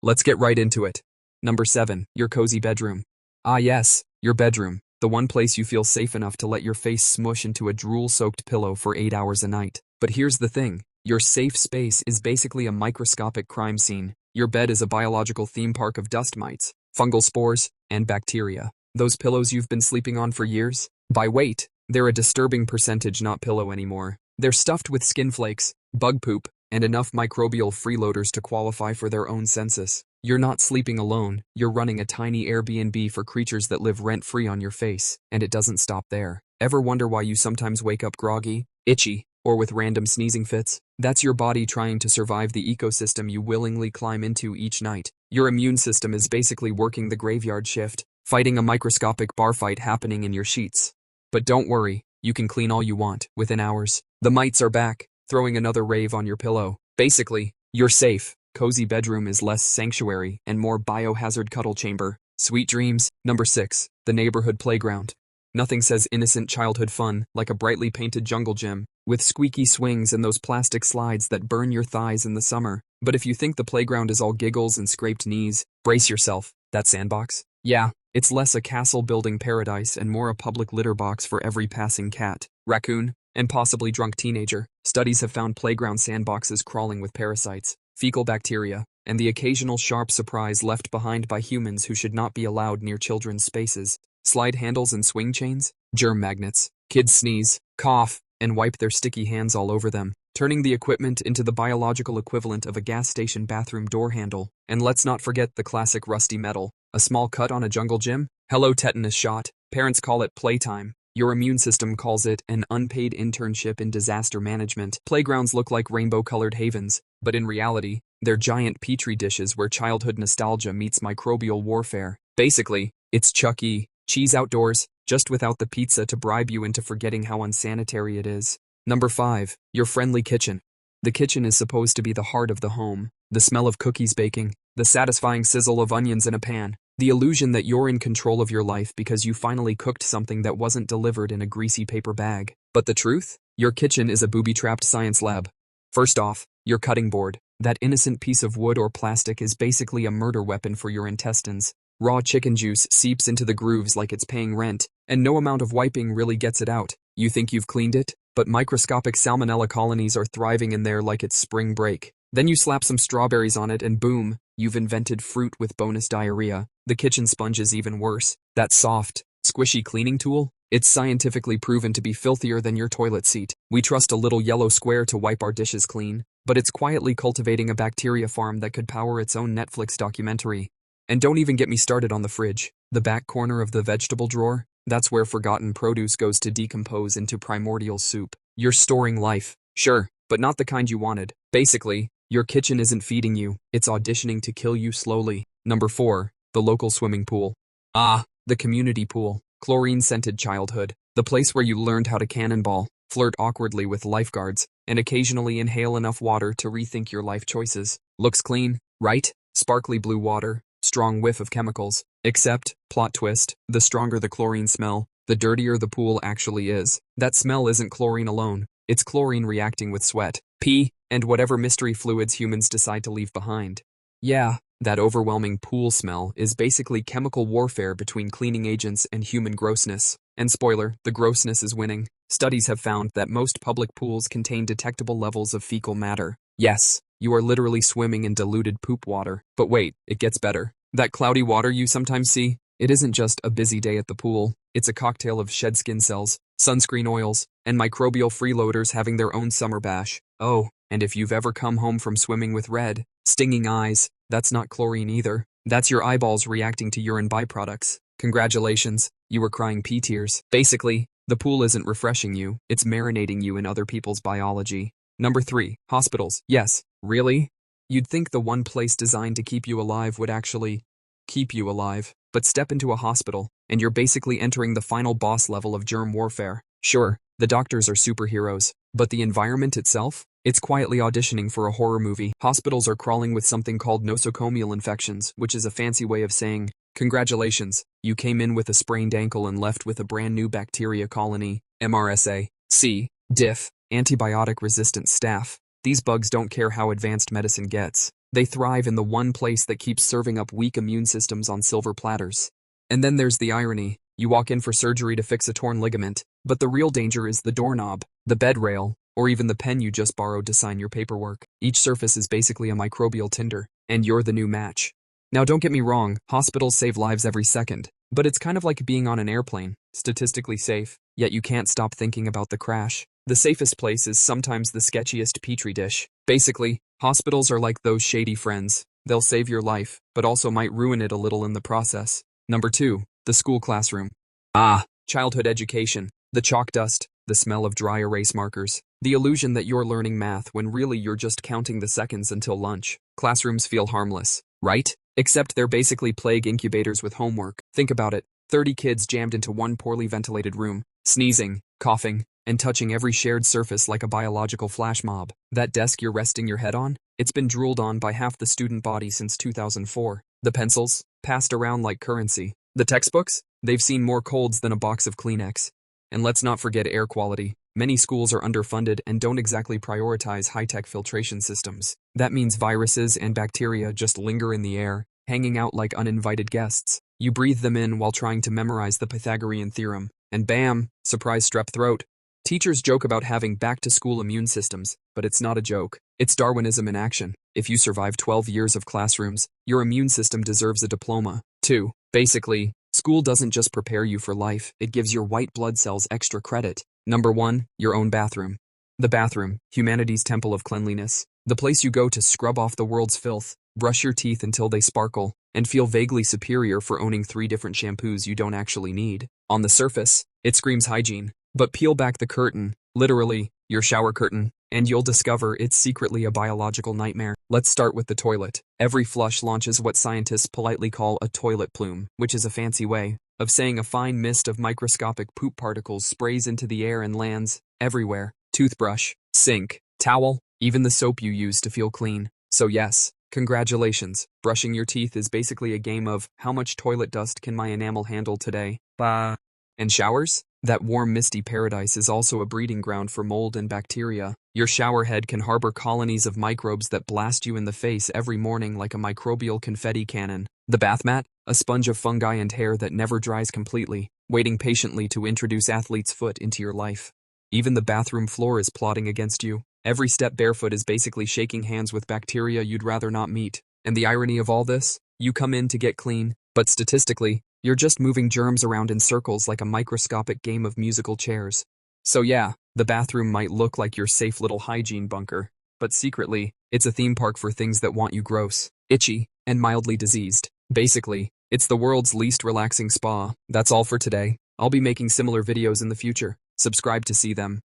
Let's get right into it. Number 7. Your cozy bedroom. Ah yes, your bedroom. The one place you feel safe enough to let your face smush into a drool-soaked pillow for 8 hours a night. But here's the thing. Your safe space is basically a microscopic crime scene. Your bed is a biological theme park of dust mites, fungal spores, and bacteria. Those pillows you've been sleeping on for years? By weight, they're a disturbing percentage not pillow anymore. They're stuffed with skin flakes, bug poop, and enough microbial freeloaders to qualify for their own census. You're not sleeping alone, you're running a tiny Airbnb for creatures that live rent-free on your face, and it doesn't stop there. Ever wonder why you sometimes wake up groggy, itchy, or with random sneezing fits? That's your body trying to survive the ecosystem you willingly climb into each night. Your immune system is basically working the graveyard shift, fighting a microscopic bar fight happening in your sheets. But don't worry, you can clean all you want, within hours. The mites are back, throwing another rave on your pillow. Basically, you're safe. Cozy bedroom is less sanctuary and more biohazard cuddle chamber. Sweet dreams. Number 6. The neighborhood playground. Nothing says innocent childhood fun like a brightly painted jungle gym, with squeaky swings and those plastic slides that burn your thighs in the summer. But if you think the playground is all giggles and scraped knees, brace yourself. That sandbox? Yeah, it's less a castle-building paradise and more a public litter box for every passing cat, raccoon, and possibly drunk teenager. Studies have found playground sandboxes crawling with parasites, fecal bacteria, and the occasional sharp surprise left behind by humans who should not be allowed near children's spaces. Slide handles and swing chains, germ magnets. Kids sneeze, cough, and wipe their sticky hands all over them, turning the equipment into the biological equivalent of a gas station bathroom door handle. And let's not forget the classic rusty metal. A small cut on a jungle gym? Hello tetanus shot. Parents call it playtime. Your immune system calls it an unpaid internship in disaster management. Playgrounds look like rainbow-colored havens, but in reality, they're giant petri dishes where childhood nostalgia meets microbial warfare. Basically, it's Chuck E. Cheese outdoors, just without the pizza to bribe you into forgetting how unsanitary it is. Number 5. Your friendly kitchen. The kitchen is supposed to be the heart of the home. The smell of cookies baking, the satisfying sizzle of onions in a pan, the illusion that you're in control of your life because you finally cooked something that wasn't delivered in a greasy paper bag. But the truth? Your kitchen is a booby-trapped science lab. First off, your cutting board. That innocent piece of wood or plastic is basically a murder weapon for your intestines. Raw chicken juice seeps into the grooves like it's paying rent, and no amount of wiping really gets it out. You think you've cleaned it, but microscopic salmonella colonies are thriving in there like it's spring break. Then you slap some strawberries on it and boom, you've invented fruit with bonus diarrhea. The kitchen sponge is even worse. That soft, squishy cleaning tool? It's scientifically proven to be filthier than your toilet seat. We trust a little yellow square to wipe our dishes clean, but it's quietly cultivating a bacteria farm that could power its own Netflix documentary. And don't even get me started on the fridge. The back corner of the vegetable drawer? That's where forgotten produce goes to decompose into primordial soup. You're storing life, sure, but not the kind you wanted. Basically, your kitchen isn't feeding you, it's auditioning to kill you slowly. Number 4. The local swimming pool. Ah, the community pool. Chlorine-scented childhood. The place where you learned how to cannonball, flirt awkwardly with lifeguards, and occasionally inhale enough water to rethink your life choices. Looks clean, right? Sparkly blue water, strong whiff of chemicals. Except, plot twist, the stronger the chlorine smell, the dirtier the pool actually is. That smell isn't chlorine alone. It's chlorine reacting with sweat, pee, and whatever mystery fluids humans decide to leave behind. Yeah, that overwhelming pool smell is basically chemical warfare between cleaning agents and human grossness. And spoiler, the grossness is winning. Studies have found that most public pools contain detectable levels of fecal matter. Yes, you are literally swimming in diluted poop water. But wait, it gets better. That cloudy water you sometimes see? It isn't just a busy day at the pool. It's a cocktail of shed skin cells, sunscreen oils, and microbial freeloaders having their own summer bash. Oh, and if you've ever come home from swimming with red, stinging eyes, that's not chlorine either. That's your eyeballs reacting to urine byproducts. Congratulations, you were crying pee tears. Basically, the pool isn't refreshing you, it's marinating you in other people's biology. Number 3. Hospitals. Yes, really? You'd think the one place designed to keep you alive would actually keep you alive. But step into a hospital, and you're basically entering the final boss level of germ warfare. Sure, the doctors are superheroes, but the environment itself? It's quietly auditioning for a horror movie. Hospitals are crawling with something called nosocomial infections, which is a fancy way of saying, congratulations, you came in with a sprained ankle and left with a brand new bacteria colony, MRSA, C, diff, antibiotic-resistant staph. These bugs don't care how advanced medicine gets. They thrive in the one place that keeps serving up weak immune systems on silver platters. And then there's the irony. You walk in for surgery to fix a torn ligament, but the real danger is the doorknob, the bed rail, or even the pen you just borrowed to sign your paperwork. Each surface is basically a microbial tinder, and you're the new match. Now don't get me wrong, hospitals save lives every second, but it's kind of like being on an airplane, statistically safe, yet you can't stop thinking about the crash. The safest place is sometimes the sketchiest petri dish. Basically, hospitals are like those shady friends. They'll save your life, but also might ruin it a little in the process. Number 2, the school classroom. Childhood education, the chalk dust, the smell of dry erase markers, the illusion that you're learning math when really you're just counting the seconds until lunch. Classrooms feel harmless, right? Except they're basically plague incubators with homework. Think about it, 30 kids jammed into one poorly ventilated room, sneezing, coughing, and touching every shared surface like a biological flash mob. That desk you're resting your head on? It's been drooled on by half the student body since 2004. The pencils? Passed around like currency. The textbooks? They've seen more colds than a box of Kleenex. And let's not forget air quality. Many schools are underfunded and don't exactly prioritize high-tech filtration systems. That means viruses and bacteria just linger in the air, hanging out like uninvited guests. You breathe them in while trying to memorize the Pythagorean theorem, and bam, surprise strep throat. Teachers joke about having back-to-school immune systems, but it's not a joke. It's Darwinism in action. If you survive 12 years of classrooms, your immune system deserves a diploma. 2. Basically, school doesn't just prepare you for life, it gives your white blood cells extra credit. Number 1, your own bathroom. The bathroom, humanity's temple of cleanliness. The place you go to scrub off the world's filth, brush your teeth until they sparkle, and feel vaguely superior for owning 3 different shampoos you don't actually need. On the surface, it screams hygiene. But peel back the curtain, literally, your shower curtain, and you'll discover it's secretly a biological nightmare. Let's start with the toilet. Every flush launches what scientists politely call a toilet plume, which is a fancy way of saying a fine mist of microscopic poop particles sprays into the air and lands everywhere. Toothbrush, sink, towel, even the soap you use to feel clean. So yes, congratulations. Brushing your teeth is basically a game of how much toilet dust can my enamel handle today? And showers? That warm, misty paradise is also a breeding ground for mold and bacteria. Your shower head can harbor colonies of microbes that blast you in the face every morning like a microbial confetti cannon. The bath mat? A sponge of fungi and hair that never dries completely, waiting patiently to introduce athlete's foot into your life. Even the bathroom floor is plotting against you. Every step barefoot is basically shaking hands with bacteria you'd rather not meet. And the irony of all this? You come in to get clean, but statistically, you're just moving germs around in circles like a microscopic game of musical chairs. So yeah, the bathroom might look like your safe little hygiene bunker, but secretly, it's a theme park for things that want you gross, itchy, and mildly diseased. Basically, it's the world's least relaxing spa. That's all for today. I'll be making similar videos in the future. Subscribe to see them.